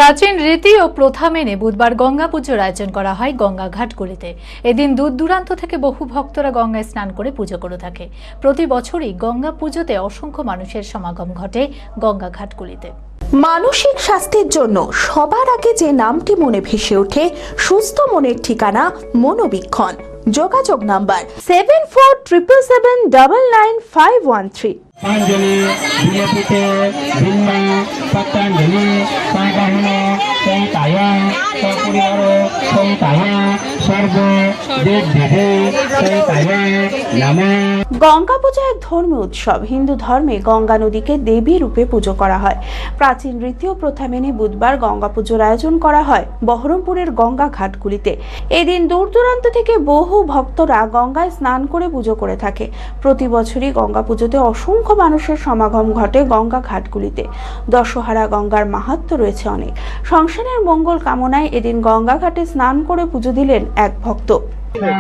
প্রাচীন রীতি ও প্রথা মেনে বুধবার গঙ্গা পুজোর আয়োজন করা হয় গঙ্গা ঘাটগুলিতে। এদিন দূর দূরান্ত থেকে বহু ভক্তরা গঙ্গায় স্নান করে পুজো করে থাকে। প্রতি বছরই গঙ্গা পুজোতে অসংখ্য মানুষের সমাগম ঘটে গঙ্গা ঘাটগুলিতে। মানসিক স্বাস্থ্যের জন্য সবার আগে যে নামটি মনে ভেসে ওঠে, সুস্থ মনের ঠিকানা মনোবীক্ষণ। যোগাযোগ নাম্বার 7477799513। अंजलि भूमिपुते भिन्ना पतंजलि सागहन सहिताया सपरिवार सहिताया सर्व देव देवी सहिताया नमः। গঙ্গা পূজা এক ধর্মীয় উৎসব। হিন্দু ধর্মে গঙ্গা নদীকে দেবী রূপে পুজো করা হয়। প্রাচীন রীতি ও প্রথা মেনে বুধবার গঙ্গা পুজোর আয়োজন করা হয় বহরমপুরের গঙ্গা ঘাটগুলিতে। এদিন দূর দূরান্ত থেকে বহু ভক্তরা গঙ্গায় স্নান করে পুজো করে থাকে। প্রতি বছরই গঙ্গা পুজোতে অসংখ্য মানুষের সমাগম ঘটে গঙ্গা ঘাটগুলিতে। দশহারা গঙ্গার মাহাত্ম্য রয়েছে অনেক। সংসারের মঙ্গল কামনায় এদিন গঙ্গা ঘাটে স্নান করে পুজো দিলেন এক ভক্ত।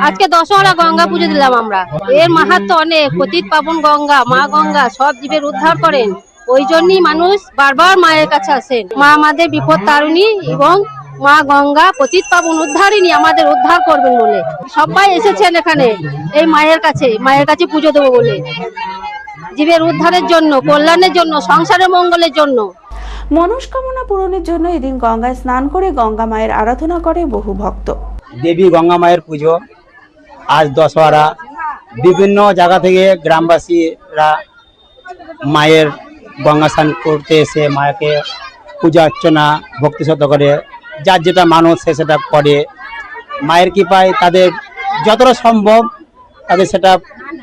আজকে দশহরা গঙ্গা পুজো দিলাম আমরা। এর মাহাত্ম্য অনেক। পতিত পাবন গঙ্গা, মা গঙ্গা সব জীবের উদ্ধার করেন। ওই জন্যই মানুষ বারবার মায়ের কাছে আসেন। মা আমাদের বিপদ তারিণী এবং মা গঙ্গা পতিত পাবন উদ্ধারিণী, আমাদের উদ্ধার করবেন বলে সবাই এসেছেন এখানে এই মায়ের কাছে পুজো দেবো বলে, জীবের উদ্ধারের জন্য, কল্যাণের জন্য, সংসারের মঙ্গলের জন্য। মনস্কামনা পূরণের জন্য এদিন গঙ্গায় স্নান করে গঙ্গা মায়ের আরাধনা করে বহু ভক্ত। দেবী গঙ্গা মায়ের পুজো আজ দশহরা। বিভিন্ন জায়গা থেকে গ্রামবাসীরা মায়ের গঙ্গা স্নান করতে এসে মাকে পূজা অর্চনা ভক্তি শ্রদ্ধা করে, যার যেটা মানত সে সেটা করে। মায়ের কৃপায় তাদের যতটা সম্ভব তাদের সেটা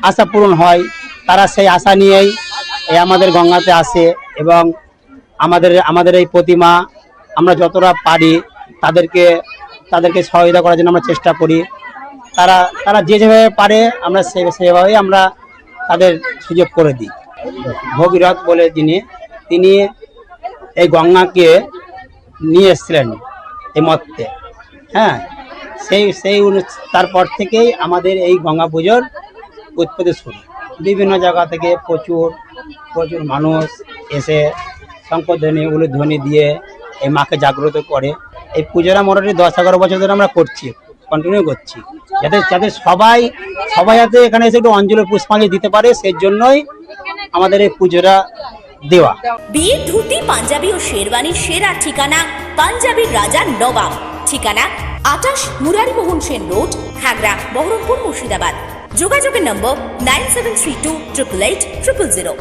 আশা পূরণ হয়। তারা সেই আশা নিয়েই আমাদের গঙ্গাতে আসে এবং আমাদের এই প্রতিমা আমরা যতটা পারি তাদেরকে সহায়তা করার জন্য আমরা চেষ্টা করি। তারা যেভাবে পারে আমরা সেভাবেই আমরা তাদের সুযোগ করে দিই। ভগীরথ বলে তিনি এই গঙ্গাকে নিয়ে এসেছিলেন এই মর্তে। হ্যাঁ, তারপর থেকেই আমাদের এই গঙ্গা পুজোর উৎপত্তি শুরু। বিভিন্ন জায়গা থেকে প্রচুর মানুষ এসে শঙ্করধ্বনি উলুধ্বনি দিয়ে এই মাকে জাগ্রত করে। এই পুজোটা মোটামুটি 10-11 বছর ধরে আমরা করছি, কন্টিনিউ করছি, যাতে সবাই যাতে এখানে এসে একটু অঞ্জলি পুষ্পাঞ্জলি দিতে পারে, সেই জন্যই আমাদের এই পুজোটা দেওয়া। বিয়ের ধুতি, পাঞ্জাবি ও শেরওয়ানির সেরা ঠিকানা পাঞ্জাবির রাজা নবাব। ঠিকানা 28 মুরারিমোহন সেন রোড, খাগড়া, বহরমপুর, মুর্শিদাবাদ। যোগাযোগের নম্বর 9732 888 000।